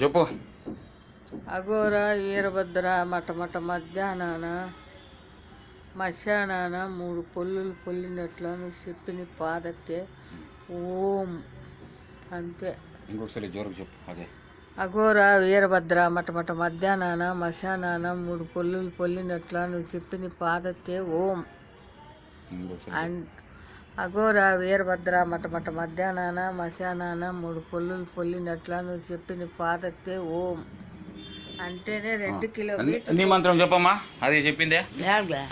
చెప్పు. అఘోర వీరభద్ర మటమట మధ్యాహ్నాన మశానాన 3 పొల్లులు పొల్లినట్లు నువ్వు చెప్పిన పాదతే ఓం అంతే. ఇంకొకసారి జోరుకు చెప్పు. అదే అఘోర వీరభద్ర మటమట మధ్యాహ్నాన మశానాన 3 పొల్లులు పొల్లినట్లు నువ్వు చెప్పిన పాదతే ఓం. అఘోర వీరభద్ర మటమట మధ్యాహ్నాన మశానాన 3 పొల్లులు పొల్లినట్ల నువ్వు చెప్పిన పాదతే ఓం అంటేనే 2 కిలోమీటర్లు. నీ మంత్రం చెప్పమ్మా. అదే చెప్పిందే.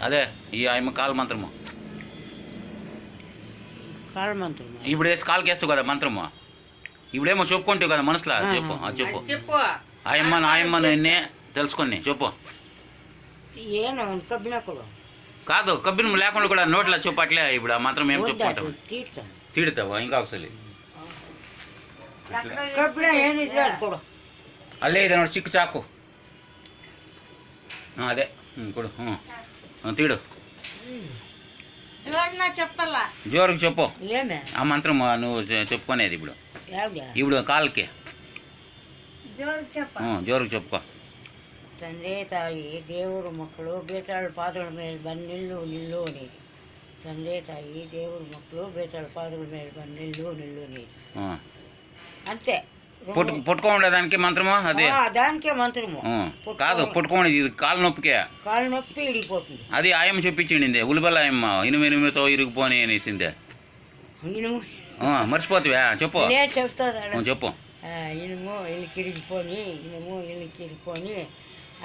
అదే ఈ ఆయమ్మ కాల మంత్రము. కాల మంత్రం ఇప్పుడు వేసి కాలుకి వేస్తావు కదా మంత్రము. ఇప్పుడేమో చెప్పుకుంటావు కదా మనసులో. చెప్పు చెప్పు. చెప్పు ఆయమ్మ నిన్నే తెలుసుకొని చెప్పు. ఏనా కబ్బినప్పుడు కాదు కబ్బిన లేకుండా కూడా నోట్లో చెప్పు. అట్లే ఇప్పుడు ఆ మంత్రం ఏం చెప్పుకుంటావు. తీడుతావా ఇంకా ఒకసారి. అల్లే ఇది నోడు చిక్కు చాకు. అదే కొడు తీడు. చెప్పాలా జోరుకు చెప్పు ఆ మంత్రం నువ్వు చెప్పుకునేది. ఇప్పుడు కాళ్ళకి జోరుకు చెప్పుకో. తండ్రి తాయి దేవుడు మొక్కలు బేతాళ పాదుల మీద బన్నీళ్ళు నిల్లు అనేది. తండ్రి తాయి దేవుడు మొక్కలు బేతాళ పాదుల మీద బన్నీళ్ళు నిల్లు అనేది. అంతే. పుట్టుకోండి దానికి మంత్రము. అదే దానికే మంత్రము కాదు. పుట్టుకోండి ఇది కాలు నొప్పికే. కాలు నొప్పి ఇడిగిపోతుంది. అది ఆయమ్మ చెప్పించింది. ఉలిబల్ల ఆయమ్మ ఇనుమితో ఇరిగిపోని అనేసిందే. మర్చిపోతావా చెప్పు. నేను చెప్తాను చెప్పు. ఇనుము ఇలికిరిగిపోని ఇనుము ఇలికిరిగిపోని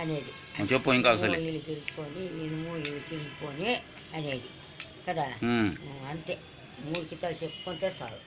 అనేది. చెప్పు ఇంకా ఒకసారి. ఇలికిరిగిపోని ఇనుము ఇలికిరిగిపోని అనేది కదా. అంతే 3 కితాలు చెప్పుకుంటే చాలు.